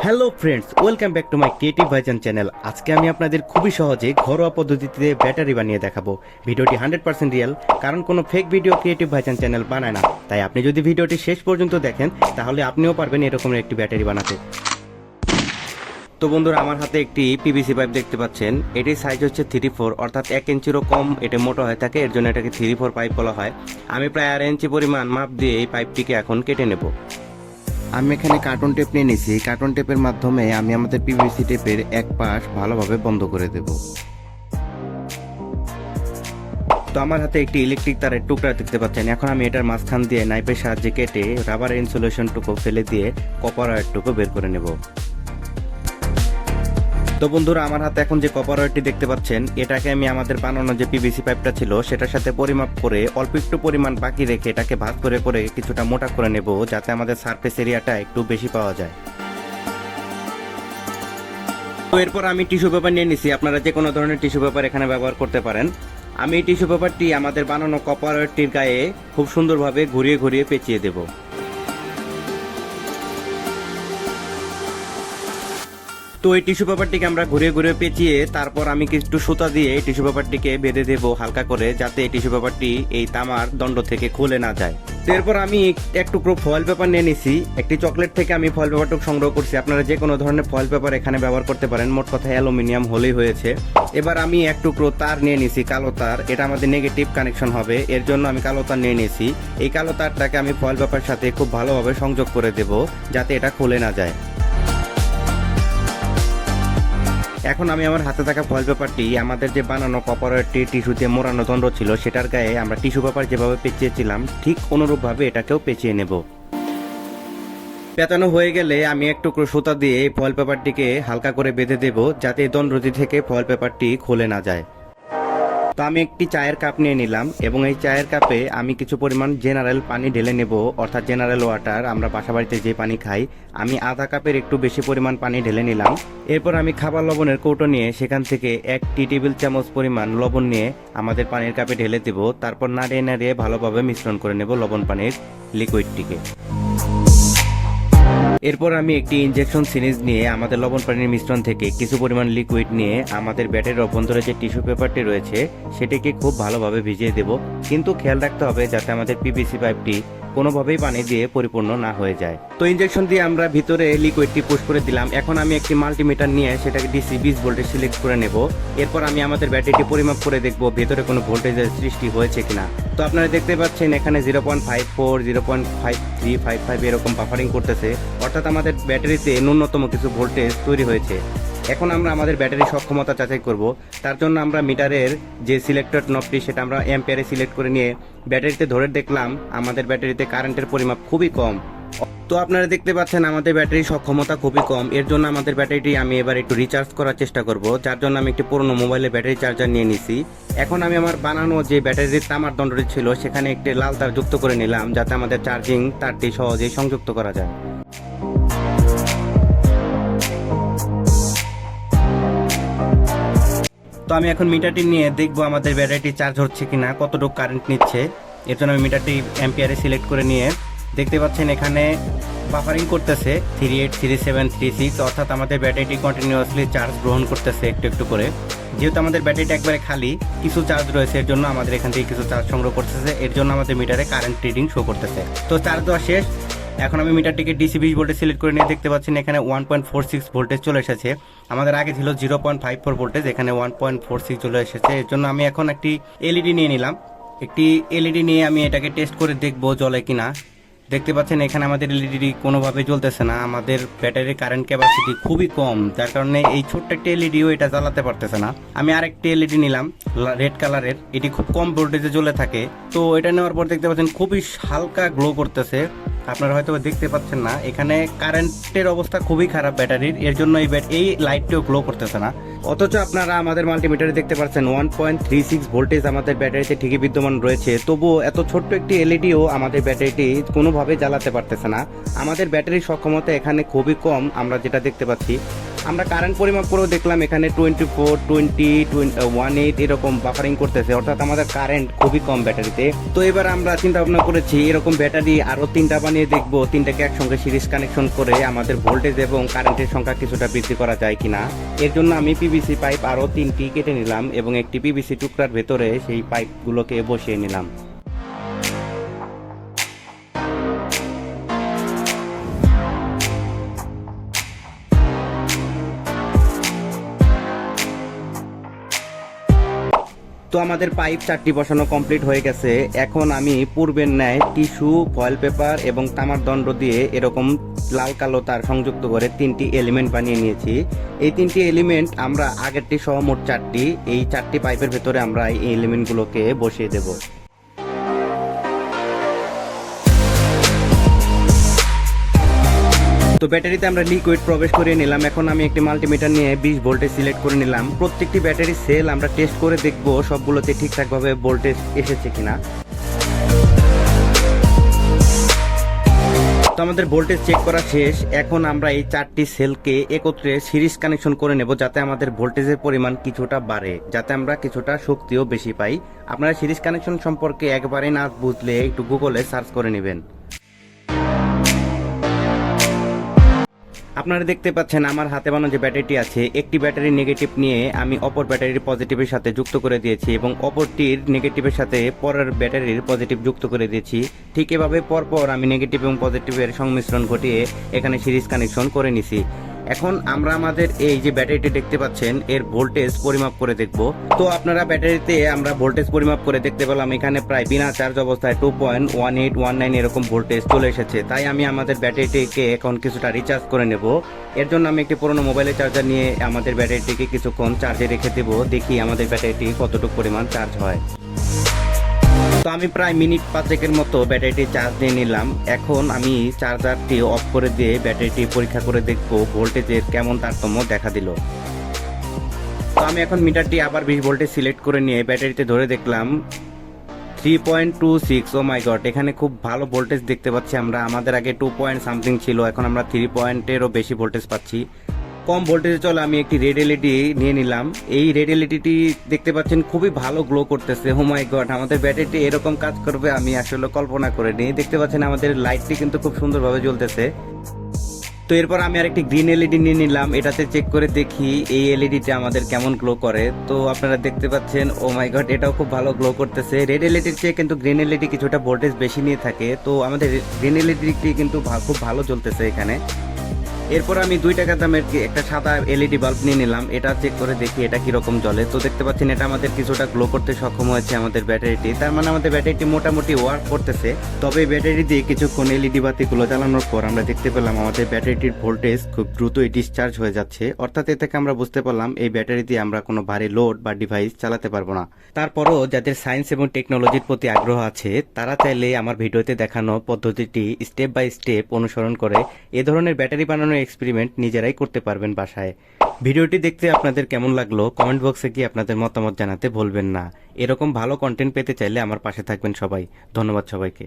Hello friends, welcome back to my creative ভাইজান channel. আজকে আমি আপনাদের খুবই সহজে ঘরোয়া পদ্ধতিতে ব্যাটারি বানিয়ে দেখাবো। ভিডিওটি 100% রিয়েল, কারণ কোনো ফেক ভিডিও ক্রিয়েটিভ ভাইজান চ্যানেল বানায় না। তাই আপনি যদি ভিডিওটি শেষ পর্যন্ত দেখেন তাহলে আপনিও পারবেন এরকমের একটি ব্যাটারি বানাতে। তো বন্ধুরা, আমার হাতে একটি পিভিসি পাইপ দেখতে পাচ্ছেন। এটির সাইজ হচ্ছে 3/4, অর্থাৎ 1 ইঞ্চিরও কম এটা মোটা হয়ে থাকে, এর জন্য এটাকে 3/4 পাইপ বলা হয়। আমি প্রায় 1.5 ইঞ্চি পরিমাণ মাপ দিয়ে এই পাইপটিকে এখন কেটে নেব। আমি এখানে কার্টন টেপ নিয়ে নিয়েছি। কার্টন টেপের মাধ্যমে আমি আমাদের পিভিসি টেপের এক পাশ ভালোভাবে বন্ধ করে দেব। তো আমার হাতে একটি ইলেকট্রিক তারের টুকরা দেখতে পাচ্ছেন। এখন আমি এটার মাঝখান দিয়ে নাইফের সাহায্যে কেটে রাবারের ইনসুলেশনটুকু ফেলে দিয়ে কপার ওয়্যারটুকু বের করে নেব। তো বন্ধুরা, আমার হাতে এখন যে কপার ওয়্যারটি দেখতে পাচ্ছেন, এটাকে আমি আমাদের বানানো যে পিভিসি পাইপটা ছিল সেটার সাথে পরিমাপ করে অল্প একটু পরিমাণ বাকি রেখে এটাকে ভাগ করে করে কিছুটা মোটা করে নেব, যাতে আমাদের সারফেস এরিয়াটা একটু বেশি পাওয়া যায়। তো এরপর আমি টিস্যু পেপার নিয়ে নিছি। আপনারা যে কোনো ধরনের টিস্যু পেপার এখানে ব্যবহার করতে পারেন। আমি এই টিস্যু পেপারটি আমাদের বানানো কপার ওয়্যারটির গায়ে খুব সুন্দরভাবে ঘুরিয়ে ঘুরিয়ে পেঁচিয়ে দেব। তো এই টিস্যু পেপারটিকে আমরা ঘুরিয়ে ঘুরিয়ে পেঁচিয়ে তারপর আমি কিছু সুতা দিয়ে এই টিস্যু পেপারটিকে বেঁধে দেব হালকা করে, যাতে এই টিস্যু পেপারটি এই তামার দণ্ড থেকে খুলে না যায়। এরপর আমি এক টুকরো ফয়েল পেপার নিয়ে নিছি। একটি চকলেট থেকে আমি ফয়েল পেপারটুকু সংগ্রহ করছি। আপনারা যে কোনো ধরনের ফয়েল পেপার এখানে ব্যবহার করতে পারেন, মোট কথা অ্যালুমিনিয়াম হলেই হয়েছে। এবার আমি এক টুকরো তার নিয়ে নিছি, কালো তার। এটা আমাদের নেগেটিভ কানেকশন হবে, এর জন্য আমি কালো তার নিয়ে নিয়েছি। এই কালো তারটাকে আমি ফয়েল পেপারের সাথে খুব ভালোভাবে সংযোগ করে দেব, যাতে এটা খুলে না যায়। এখন আমি আমার হাতে থাকা ফয়েল পেপারটি আমাদের যে বানানো কপার ওয়্যারটি টিস্যু দিয়ে মোড়ানো দণ্ড ছিল সেটার গায়ে আমরা টিস্যু পেপার যেভাবে পেঁচিয়েছিলাম ঠিক অনুরূপভাবে এটাকেও পেঁচিয়ে নেব। পেঁচানো হয়ে গেলে আমি এক টুকরো সুতা দিয়ে ফয়েল পেপারটিকে হালকা করে বেঁধে দেব, যাতে এই দণ্ডটি থেকে ফয়েল পেপারটি খুলে না যায়। তো আমি একটি চায়ের কাপ নিয়ে নিলাম এবং এই চায়ের কাপে আমি কিছু পরিমাণ জেনারেল পানি ঢেলে নেব, অর্থাৎ জেনারেল ওয়াটার, আমরা বাসাবাড়িতে যে পানি খাই। আমি আধা কাপের একটু বেশি পরিমাণ পানি ঢেলে নিলাম। এরপর আমি খাবার লবণের কৌটো নিয়ে সেখান থেকে 1 টেবিল চামচ পরিমাণ লবণ নিয়ে আমাদের পানির কাপে ঢেলে দেব। তারপর নাড়িয়ে নাড়িয়ে ভালোভাবে মিশ্রণ করে নেব লবণ পানির লিকুইডটিকে। এরপর আমি একটি ইনজেকশন সিরিজ নিয়ে আমাদের লবণ পানির মিশ্রণ থেকে কিছু পরিমাণ লিকুইড নিয়ে আমাদের ব্যাটারির অভ্যন্তরে যে টিস্যু পেপারটি রয়েছে সেটিকে খুব ভালোভাবে ভিজিয়ে দেব। কিন্তু খেয়াল রাখতে হবে যাতে আমাদের পিভিসি পাইপটি কোনোভাবেই পানি দিয়ে পরিপূর্ণ না হয়ে যায়। তো ইনজেকশন দিয়ে আমরা ভিতরে লিকুইডটি পুশ করে দিলাম। এখন আমি একটি মাল্টিমিটার নিয়ে সেটাকে ডিসি 20 ভোল্টেজ সিলেক্ট করে নেব। এরপর আমি আমাদের ব্যাটারিটি পরিমাপ করে দেখব ভেতরে কোনো ভোল্টেজের সৃষ্টি হয়েছে কিনা। তো আপনারা দেখতে পাচ্ছেন এখানে 0.54, 0.53, 55 এরকম বাফারিং করতেছে, অর্থাৎ আমাদের ব্যাটারিতে ন্যূনতম কিছু ভোল্টেজ তৈরি হয়েছে। এখন আমরা আমাদের ব্যাটারির সক্ষমতা যাচাই করব। তার জন্য আমরা মিটারের যে সিলেক্টেড নবটি সেটা আমরা অ্যাম্পিয়ারে সিলেক্ট করে নিয়ে ব্যাটারিতে ধরে দেখলাম আমাদের ব্যাটারিতে কারেন্টের পরিমাপ খুবই কম। তো আপনারা দেখতে পাচ্ছেন আমাদের ব্যাটারির সক্ষমতা খুবই কম। এর জন্য আমাদের ব্যাটারিটি আমি এবার একটু রিচার্জ করার চেষ্টা করব, যার জন্য আমি একটি পুরনো মোবাইলে ব্যাটারি চার্জার নিয়ে নিছি। এখন আমি আমার বানানো যে ব্যাটারির তামার দণ্ডটি ছিল সেখানে একটি লাল তার যুক্ত করে নিলাম, যাতে আমাদের চার্জিং তারটি সহজেই সংযুক্ত করা যায়। তো আমি এখন মিটারটি নিয়ে দেখবো আমাদের ব্যাটারিটি চার্জ হচ্ছে কিনা, কতটুকু কারেন্ট নিচ্ছে। এর জন্য আমি মিটারটি অ্যাম্পিয়ারে সিলেক্ট করে নিয়ে দেখতে পাচ্ছেন এখানে বাফারিং করতেছে 383736, অর্থাৎ আমাদের ব্যাটারিটি কন্টিনিউয়াসলি চার্জ গ্রহণ করতেছে একটু একটু করে। যেহেতু আমাদের ব্যাটারিটা একবারে খালি, কিছু চার্জ রয়েছে, এর জন্য আমাদের এখান থেকে কিছু চার্জ সংগ্রহ করতেছে, এর জন্য আমাদের মিটারে কারেন্ট রিডিং শো করতেছে। তো চার্জ দেওয়া শেষ। এখন আমি মিটারটিকে ডিসি 20 ভোল্টেজ সিলেক্ট করে নিয়ে দেখতে পাচ্ছেন এখানে 1.46 ভোল্টেজ চলে এসেছে। আমাদের আগে ছিল 0.54 ভোল্টেজ, এখানে 1.46 চলে এসেছে। এর জন্য আমি এখন একটি এলইডি নিয়ে নিলাম। একটি এলইডি নিয়ে আমি এটাকে টেস্ট করে দেখবো জ্বলে কিনা। দেখতে পাচ্ছেন এখানে আমাদের এলইডি কোনোভাবে জ্বলতেছে না। আমাদের ব্যাটারির কারেন্ট ক্যাপাসিটি খুবই কম, যার কারণে এই ছোট্ট একটি এলইডিও এটা জ্বালাতে পারতেছে না। আমি আরেকটি এলইডি নিলাম রেড কালারের, এটি খুব কম ভোল্টেজে জ্বলে থাকে। তো এটা নেওয়ার পর দেখতে পাচ্ছেন খুবই হালকা গ্লো করতেছে। আপনারা হয়তো দেখতে পাচ্ছেন না, এখানে কারেন্টের অবস্থা খুবই খারাপ ব্যাটারির, এর জন্য এই লাইটটিও গ্লো করতেছে না। অথচ আপনারা আমাদের মাল্টিমিটারে দেখতে পাচ্ছেন 1.36 ভোল্টেজ আমাদের ব্যাটারিতে ঠিকই বিদ্যমান রয়েছে। তবুও এত ছোট্ট একটি এলইডিও আমাদের ব্যাটারিটি কোনোভাবে জ্বালাতে পারতেছে না। আমাদের ব্যাটারির সক্ষমতা এখানে খুবই কম, আমরা যেটা দেখতে পাচ্ছি। আমরা কারেন্ট পরিমাপ করেও দেখলাম এখানে 24, 20, 18 এরকম বাফারিং করতেছে, অর্থাৎ আমাদের কারেন্ট খুবই কম ব্যাটারিতে। তো এবার আমরা চিন্তা ভাবনা করেছি এরকম ব্যাটারি আরো 3টা বানিয়ে দেখবো, 3টাকে একসঙ্গে সিরিজ কানেকশন করে আমাদের ভোল্টেজ এবং কারেন্টের সংখ্যা কিছুটা বৃদ্ধি করা যায় কিনা। এর জন্য আমি পিভিসি পাইপ আরো 3টি কেটে নিলাম এবং একটি পিভিসি টুকরার ভেতরে সেই পাইপগুলোকে বসিয়ে নিলাম। তো আমাদের পাইপ 4টি বসানো কমপ্লিট হয়ে গেছে। এখন আমি পূর্বের ন্যায় টিস্যু, ফয়েল পেপার এবং তামার দণ্ড দিয়ে এরকম লাল কালো তার সংযুক্ত করে 3টি এলিমেন্ট বানিয়ে নিয়েছি। এই 3টি এলিমেন্ট আমরা আগেরটি সহ মোট 4টি, এই 4টি পাইপের ভেতরে আমরা এই এলিমেন্টগুলোকে বসিয়ে দেব। তো ব্যাটারিতে আমরা লিকুইড প্রবেশ করিয়ে নিলাম। এখন আমি একটি মাল্টিমিটার নিয়ে 20 ভোল্টেজ সিলেক্ট করে নিলাম। প্রত্যেকটি ব্যাটারি সেল আমরা টেস্ট করে দেখব সবগুলোতে ঠিকঠাকভাবে ভোল্টেজ এসেছে কিনা। তো আমাদের ভোল্টেজ চেক করা শেষ। এখন আমরা এই 4টি সেলকে একত্রে সিরিজ কানেকশন করে নেব, যাতে আমাদের ভোল্টেজের পরিমাণ কিছুটা বাড়ে, যাতে আমরা কিছুটা শক্তিও বেশি পাই। আপনারা সিরিজ কানেকশন সম্পর্কে একবারে না বুঝলে একটু গুগলে সার্চ করে নেবেন। আপনারা দেখতে পাচ্ছেন আমার হাতে বানানো যে ব্যাটারিটি আছে, একটি ব্যাটারির নেগেটিভ নিয়ে আমি অপর ব্যাটারির পজিটিভের সাথে যুক্ত করে দিয়েছি এবং অপরটির নেগেটিভের সাথে পরের ব্যাটারির পজিটিভ যুক্ত করে দিয়েছি। ঠিক এভাবে পরপর আমি নেগেটিভ এবং পজিটিভের সংমিশ্রণ ঘটিয়ে এখানে সিরিজ কানেকশন করে নিছি। এখন আমরা আমাদের এই যে ব্যাটারিটি দেখতে পাচ্ছেন এর ভোল্টেজ পরিমাপ করে দেখব। তো আপনারা ব্যাটারিতে আমরা ভোল্টেজ পরিমাপ করে দেখতে পেলাম এখানে প্রায় বিনা চার্জ অবস্থায় 2.1819 এরকম ভোল্টেজ চলে এসেছে। তাই আমি আমাদের ব্যাটারিটিকে এখন কিছুটা রিচার্জ করে নেব। এর জন্য আমি একটি পুরোনো মোবাইলের চার্জার নিয়ে আমাদের ব্যাটারিটিকে কিছুক্ষণ চার্জে রেখে দেব, দেখি আমাদের ব্যাটারিটি কতটুকু পরিমাণ চার্জ হয়। তো আমি প্রায় মিনিট 5 মতো ব্যাটারিটি চার্জ দিয়ে নিলাম। এখন আমি চার্জারটি অফ করে দিয়ে ব্যাটারিটি পরীক্ষা করে দেখব ভোল্টেজের কেমন তারতম্য দেখা দিল। তো আমি এখন মিটারটি আবার 20 ভোল্টেজ সিলেক্ট করে নিয়ে ব্যাটারিতে ধরে দেখলাম 3.26। ও মাই গড, এখানে খুব ভালো ভোল্টেজ দেখতে পাচ্ছি আমরা। আমাদের আগে 2 পয়েন্ট সামথিং ছিল, এখন আমরা 3 পয়েন্টেরও বেশি ভোল্টেজ পাচ্ছি। কম ভোল্টেজে চলে আমি একটি রেড এলইডি নিয়ে নিলাম। এই রেড এলইডিটি দেখতে পাচ্ছেন খুবই ভালো গ্লো করতেছে। ও মাই গড, আমাদের ব্যাটারিটি এরকম কাজ করবে আমি আসলে কল্পনা করিনি। দেখতে পাচ্ছেন আমাদের লাইটটি কিন্তু খুব সুন্দরভাবে জ্বলতেছে। তো এরপর আমি আরেকটি গ্রিন এলইডি নিয়ে নিলাম, এটাতে চেক করে দেখি এই এলইডিটা আমাদের কেমন গ্লো করে। তো আপনারা দেখতে পাচ্ছেন ও মাই গড, এটাও খুব ভালো গ্লো করতেছে। রেড এলইডির চেয়ে কিন্তু গ্রিন এলইডি কিছুটা ভোল্টেজ বেশি নিয়ে থাকে। তো আমাদের গ্রিন এলইডিটি কিন্তু খুব ভালো জ্বলতেছে এখানে। এরপর আমি 2 টাকা দামের একটা সাদা এলইডি বাল্ব নিয়ে নিলাম, এটা চেক করে দেখি এটা কিরকম জ্বলে। তো দেখতে পাচ্ছেন এটা আমাদের কিছুটা গ্লো করতে সক্ষম হয়েছে আমাদের ব্যাটারিটি। তার মানে আমাদের ব্যাটারিটি মোটামুটি ওয়ার্ক করতেছে। তবে ব্যাটারি দিয়ে কিছুক্ষণ এলইডি বাতিগুলো জ্বালানোর পর আমরা দেখতে পেলাম আমাদের ব্যাটারিটির ভোল্টেজ খুব দ্রুতই ডিসচার্জ হয়ে যাচ্ছে। অর্থাৎ এ থেকে আমরা বুঝতে পারলাম এই ব্যাটারি দিয়ে আমরা কোনো ভারী লোড বা ডিভাইস চালাতে পারবো না। তারপরও যাদের সায়েন্স এবং টেকনোলজির প্রতি আগ্রহ আছে তারা চাইলে আমার ভিডিওতে দেখানো পদ্ধতিটি স্টেপ বাই স্টেপ অনুসরণ করে এ ধরনের ব্যাটারি বানানোর এক্সপেরিমেন্ট নিজেরাই করতে পারবেন বাসায়। ভিডিওটি দেখতে আপনাদের কেমন লাগলো কমেন্ট বক্সে গিয়ে আপনাদের মতামত জানাতে ভুলবেন না। এরকম ভালো কন্টেন্ট পেতে চাইলে আমার পাশে থাকবেন সবাই। ধন্যবাদ সবাইকে।